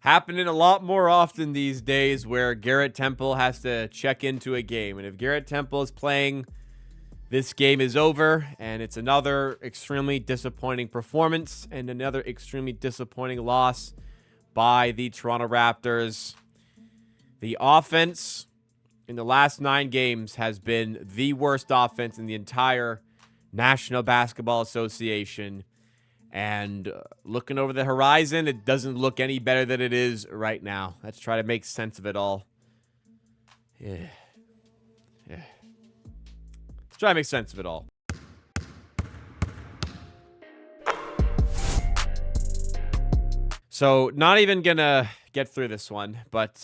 Happening a lot more often these days where Garrett Temple has to check into a game. And if Garrett Temple is playing, this game is over, and it's another extremely disappointing performance and another extremely disappointing loss by the Toronto Raptors. The offense in the last 9 games has been the worst offense in the entire National Basketball Association. And looking over the horizon, it doesn't look any better than it is right now. Let's try to make sense of it all. Yeah. Let's try to make sense of it all. So, not even going to get through this one, but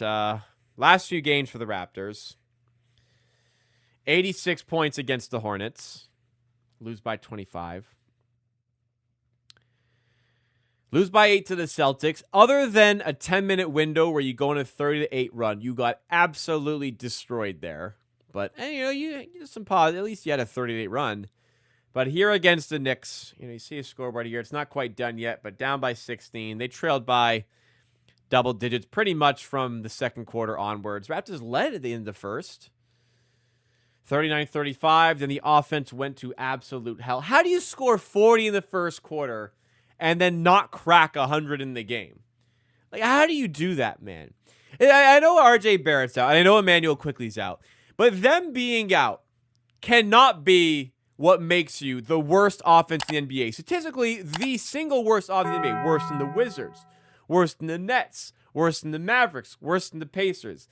last few games for the Raptors. 86 points against the Hornets. Lose by 25. Lose by 8 to the Celtics. Other than a 10-minute window where you go on a 30-8 run, you got absolutely destroyed there. But, you get some positive. At least you had a 30-8 run. But here against the Knicks, you see a scoreboard here. It's not quite done yet, but down by 16. They trailed by double digits pretty much from the second quarter onwards. Raptors led at the end of the first. 39-35. Then the offense went to absolute hell. How do you score 40 in the first quarter and then not crack 100 in the game? Like, how do you do that, man? I know RJ Barrett's out, and I know Emmanuel Quickly's out, but them being out cannot be what makes you the worst offense in the NBA. Statistically, the single worst offense in the NBA. Worse than the Wizards, worse than the Nets, worse than the Mavericks, worse than the Pacers.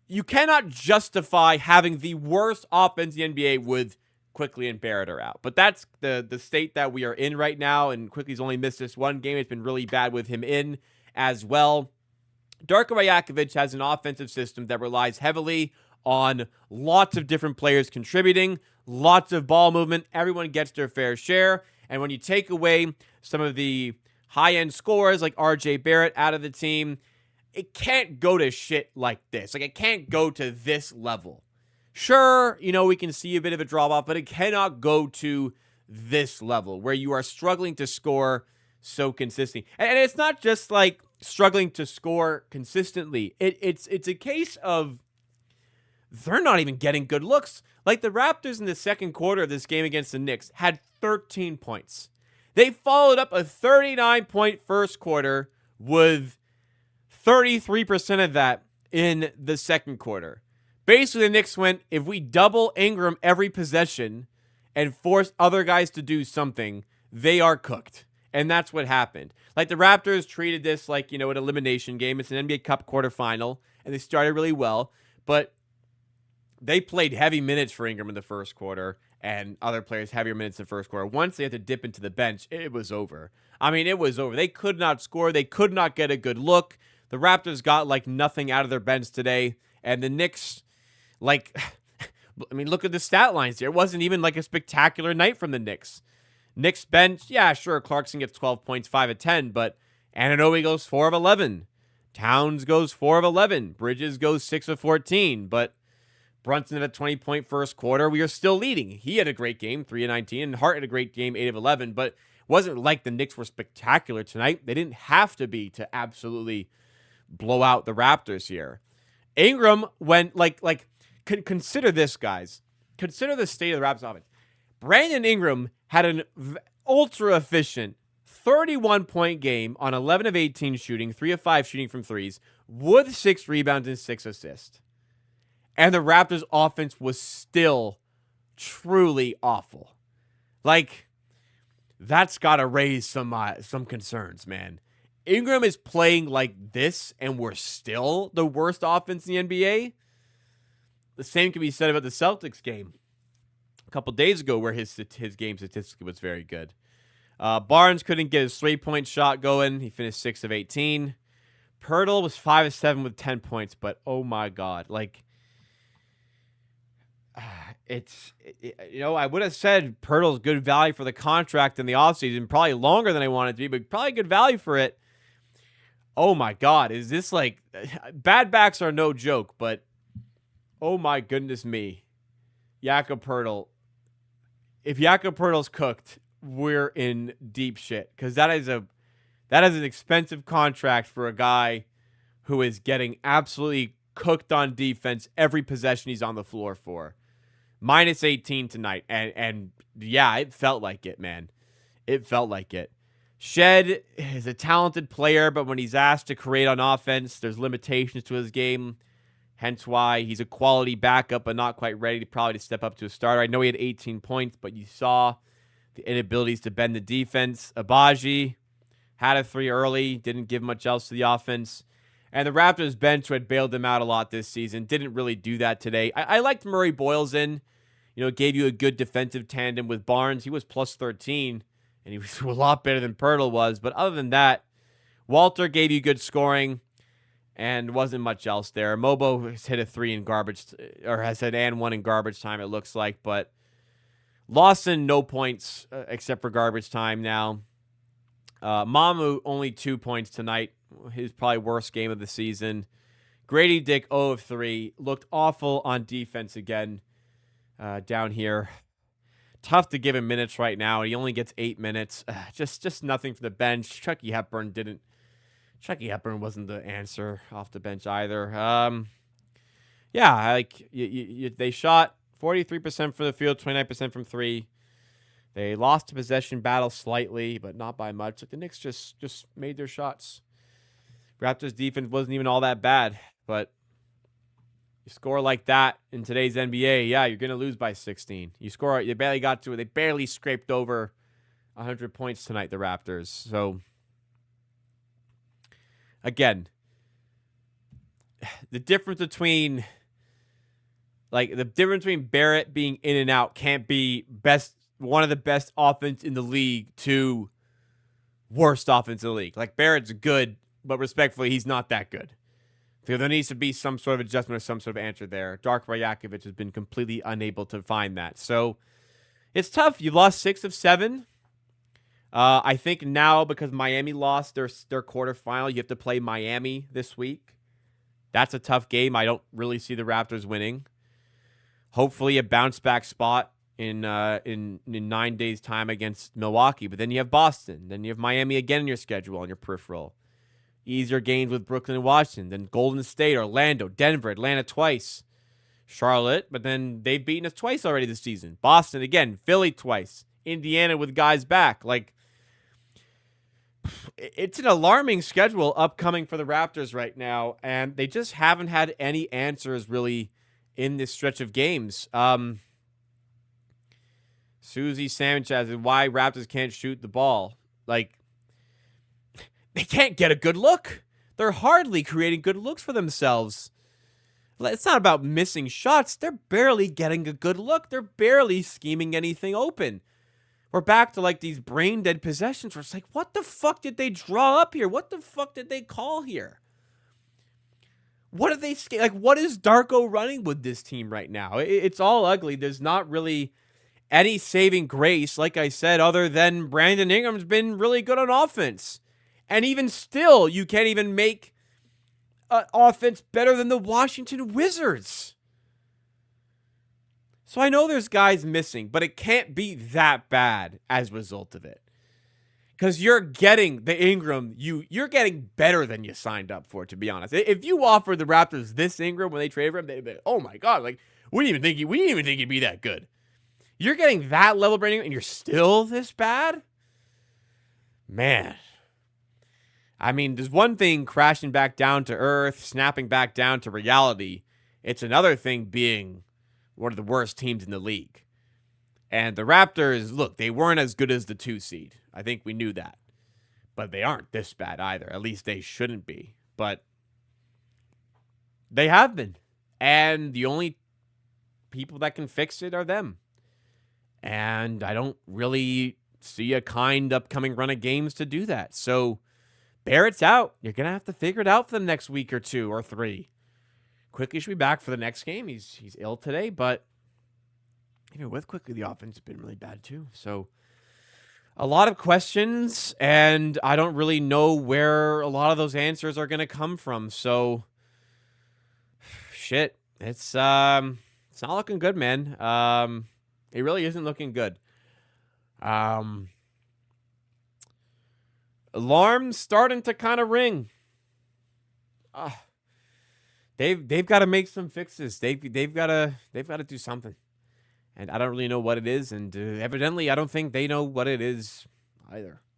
You cannot justify having the worst offense in the NBA with Quickly and Barrett are out. But that's the state that we are in right now, and Quickly's only missed this one game. It's been really bad with him in as well. Darko Rajakovic has an offensive system that relies heavily on lots of different players contributing, lots of ball movement. Everyone gets their fair share. And when you take away some of the high-end scorers like RJ Barrett out of the team, it can't go to shit like this. Like, it can't go to this level. Sure, we can see a bit of a drop-off, but it cannot go to this level where you are struggling to score so consistently. And it's not just like struggling to score consistently. It's a case of they're not even getting good looks. Like the Raptors in the second quarter of this game against the Knicks had 13 points. They followed up a 39-point first quarter with 33% of that in the second quarter. Basically, the Knicks went, if we double Ingram every possession and force other guys to do something, they are cooked. And that's what happened. Like, the Raptors treated this like, an elimination game. It's an NBA Cup quarterfinal, and they started really well. But they played heavy minutes for Ingram in the first quarter, and other players heavier minutes in the first quarter. Once they had to dip into the bench, it was over. I mean, it was over. They could not score. They could not get a good look. The Raptors got, nothing out of their bench today. And the Knicks, look at the stat lines here. It wasn't even, a spectacular night from the Knicks. Knicks bench, yeah, sure, Clarkson gets 12 points, 5 of 10, but Anunoby goes 4 of 11. Towns goes 4 of 11. Bridges goes 6 of 14, but Brunson had a 20-point first quarter. We are still leading. He had a great game, 3 of 19, and Hart had a great game, 8 of 11, but it wasn't like the Knicks were spectacular tonight. They didn't have to be to absolutely blow out the Raptors here. Ingram went, consider this, guys. Consider the state of the Raptors offense. Brandon Ingram had an ultra-efficient 31-point game on 11 of 18 shooting, 3 of 5 shooting from threes, with 6 rebounds and 6 assists. And the Raptors offense was still truly awful. That's got to raise some concerns, man. Ingram is playing like this, and we're still the worst offense in the NBA. The same can be said about the Celtics game a couple days ago, where his game statistically was very good. Barnes couldn't get his 3-point shot going. He finished 6 of 18. Pirtle was 5 of 7 with 10 points, but oh my God, I would have said Pirtle's good value for the contract in the offseason, probably longer than I wanted to be, but probably good value for it. Oh my God, is this bad backs are no joke, but oh my goodness me. Jakob Pirtle. If Jakob Pirtle's cooked, we're in deep shit, because that That is an expensive contract for a guy who is getting absolutely cooked on defense every possession he's on the floor for. Minus 18 tonight. And yeah, it felt like it, man. It felt like it. Shed is a talented player, but when he's asked to create on offense, there's limitations to his game. Hence why he's a quality backup, but not quite ready to probably step up to a starter. I know he had 18 points, but you saw the inabilities to bend the defense. Abaji had a 3 early, didn't give much else to the offense. And the Raptors bench, who had bailed them out a lot this season, didn't really do that today. I liked Murray Boyles in. Gave you a good defensive tandem with Barnes. He was plus 13, and he was a lot better than Pirtle was. But other than that, Walter gave you good scoring, and wasn't much else there. Mobo has hit a 3 in garbage, or has hit and 1 in garbage time, it looks like. But Lawson, no points except for garbage time now. Mamu, only 2 points tonight. His probably worst game of the season. Grady Dick, 0 of 3. Looked awful on defense again down here. Tough to give him minutes right now. He only gets 8 minutes. Just nothing for the bench. Chucky Hepburn wasn't the answer off the bench either. They shot 43% from the field, 29% from 3. They lost the possession battle slightly, but not by much. Like the Knicks just made their shots. Raptors defense wasn't even all that bad, but you score like that in today's NBA, yeah, you're going to lose by 16. They barely got to it. They barely scraped over 100 points tonight, the Raptors. So, again, the difference between Barrett being in and out can't be one of the best offense in the league to worst offense in the league. Like, Barrett's good, but respectfully, he's not that good. There needs to be some sort of adjustment or some sort of answer there. Darko Rajakovic has been completely unable to find that. So it's tough. You lost 6 of 7. I think now because Miami lost their quarterfinal, you have to play Miami this week. That's a tough game. I don't really see the Raptors winning. Hopefully a bounce back spot in 9 days' time against Milwaukee. But then you have Boston. Then you have Miami again in your schedule on your peripheral. Easier games with Brooklyn and Washington. Then Golden State, Orlando, Denver, Atlanta twice. Charlotte, but then they've beaten us twice already this season. Boston again, Philly twice. Indiana with guys back. Like, it's an alarming schedule upcoming for the Raptors right now, and they just haven't had any answers really in this stretch of games. Susie Sanchez, why Raptors can't shoot the ball. Like, they can't get a good look. They're hardly creating good looks for themselves. It's not about missing shots. They're barely getting a good look. They're barely scheming anything open. We're back to like these brain dead possessions where it's like, what the fuck did they draw up here? What the fuck did they call here? What are they like? What is Darko running with this team right now? It's all ugly. There's not really any saving grace, like I said, other than Brandon Ingram's been really good on offense. And even still, you can't even make offense better than the Washington Wizards. So I know there's guys missing, but it can't be that bad as a result of it. Because you're getting the Ingram, you're getting better than you signed up for, to be honest. If you offered the Raptors this Ingram when they traded for him, they'd be like, oh my God, like we didn't even think he'd be that good. You're getting that level of Brandon, and you're still this bad? Man. I mean, there's one thing crashing back down to earth, snapping back down to reality. It's another thing being one of the worst teams in the league. And the Raptors, look, they weren't as good as the 2 seed. I think we knew that. But they aren't this bad either. At least they shouldn't be. But they have been. And the only people that can fix it are them. And I don't really see a kind upcoming run of games to do that. So Barrett's out. You're going to have to figure it out for the next week or 2 or 3. Quickly should be back for the next game. He's ill today, but even with Quickly, the offense has been really bad too. So a lot of questions, and I don't really know where a lot of those answers are going to come from. So shit, it's not looking good, man. It really isn't looking good. Alarms starting to kind of ring. They've got to make some fixes. They've got to do something. And I don't really know what it is. And evidently, I don't think they know what it is either.